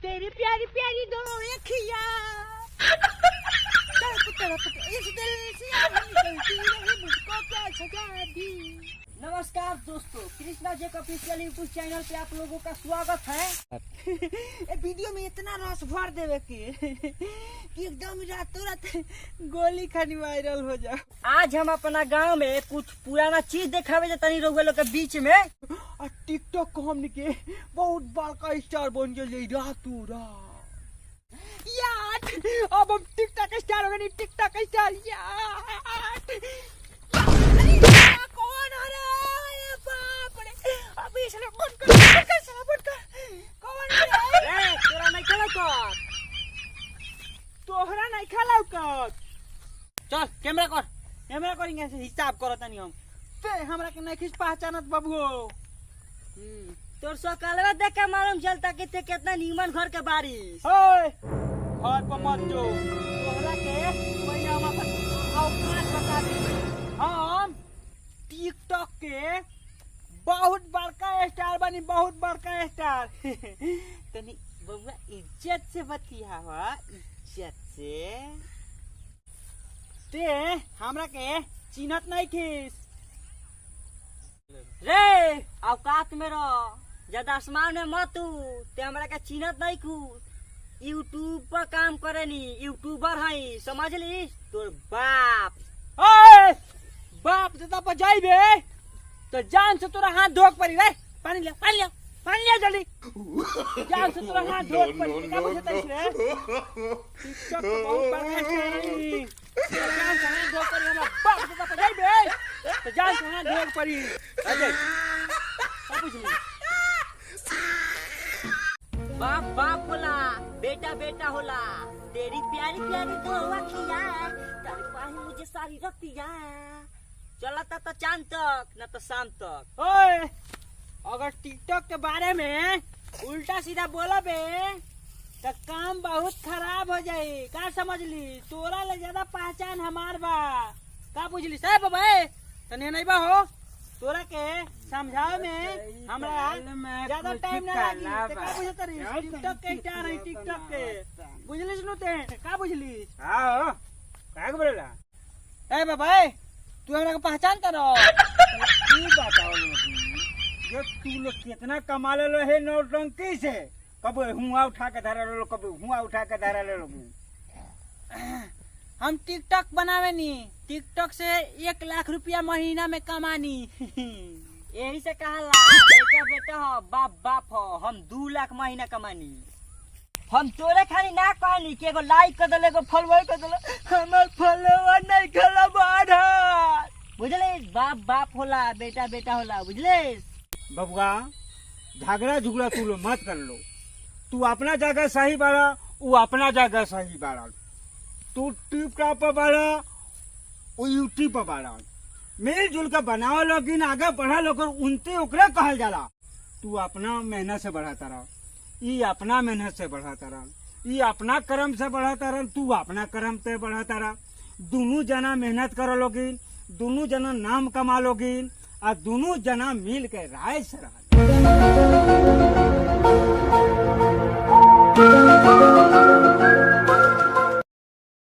तेरी प्यारी प्यारी दो अखियां इस दिल से निकलती रही मुझको क्या सजा दी। नमस्कार दोस्तों, कृष्णा जी का ऑफिशियल यूट्यूब चैनल पे आप लोगों का स्वागत है। वीडियो में इतना रस भर देवे कि एकदम रातों रात गोली खानी वायरल हो जाए। आज हम अपना गांव में कुछ पुराना चीज देखावे जाता नहीं रहुए लोग के बीच में। और टिकटॉक को हमने के बहुत बड़का स्टार बन गए रातों रात यार। अब हम टिकटॉक स्टार हो गए, टिकटॉक स्टार यार। कौन हो रहा बाप रे, अभी इसने फोन कर कौन है? तोरा नहीं खेला कर, तोहरा नहीं खेला कर। चल कैमरा करेंगे से हिसाब करो तनी हम ते हमरा के नहीं खिस पहचानत बाबू। तोर सकालवा देख के मालूम चलता कि ते कितना नीमन घर के बारिश। ओए घर पर मत जो, तोहरा के कोई हम अपन औकात बता दे। हम टिकटॉक के बहुत बड़का स्टार बनी, बहुत बड़का स्टार। तनी बबुआ इज्जत से बतियावा, इज्जत से। ते हमरा के चिन्हत नहीं खिस रे, औकात में रह, ज्यादा आसमान में मत तू। ते हमरा के चिन्हत नहीं खू, यूट्यूब पर काम करेनी, यूट्यूबर है समझ ली। तोर बाप बाप दादा पर जाइबे तो जान से तोरा हाथ धोक पड़ी रे। पानी ले जल्दी, जान से तोरा हाथ धोक पड़ी। क्या बुझता है रे? टिकटॉक को बहुत बड़ा है, जान से हाथ धोक पड़ी। हमरा बाप दादा पर जाइबे तो जान से हाथ धोक पड़ी। अजय क्या बुझ ली? बाप बाप होला, बेटा बेटा होला। तेरी प्यारी प्यारी दो अखियां तारी पाही मुझे सारी रतिया। चला तो चांद तक न तो शाम तक। ओए अगर टिकटॉक के बारे में उल्टा सीधा बोला बे तो काम बहुत खराब हो जाये। का समझ ली? तोरा ले ज्यादा पहचान हमार बा। का बुझली साहब बाबा? तने नहीं बा हो, तोरा के समझाओ में हमरा ज्यादा टाइम ना लागी। का बुझत रही? टिकटॉक के स्टार है, टिकटॉक के बुझलिस नु ते? का बुझलिस? हां का बोलेला? ए बाबा तू हमरा के पहचान करो। की बताओ जो तू लोग कितना कमा ले लो है नौटंकी से। कब हुआ उठा के धरा लो, कब हुआ उठा के धरा ले लो। हम टिकटॉक बनावे नी, टिकटॉक से 1 लाख रुपया महीना में कमानी। यही से कहला बेटा बेटा हो, बाप बाप हो। हम 2 लाख महीना कमानी। हम तोरे खाली ना कहनी कि एगो लाइक कर दले, एगो फॉलोवर कर दले। हमर फॉलोवर नहीं खेला बाढ़ बुझले। बाप बाप होला, बेटा बेटा होला, बुझले बबुआ। झगड़ा झुगड़ा तू लो मत कर लो। तू अपना जगह सही बाड़ा, वो अपना जगह सही बाड़ा। तू टिकटॉक पर बाड़ा, वो यूट्यूब पर बाड़ा। मिलजुल कर बनाओ लोग, आगे बढ़ा लोग, उनते ओकरे कहल जाला। तू अपना मेहनत से बढ़ाता रह, ये अपना मेहनत से बढ़ाता रह, ये अपना कर्म से बढ़ाता रह, तू अपना कर्म से बढ़ाता रह। दोनों जना मेहनत करो लोगिन, दोनों जना नाम कमा लोगिन, और दोनों जना मिल के राय से रह।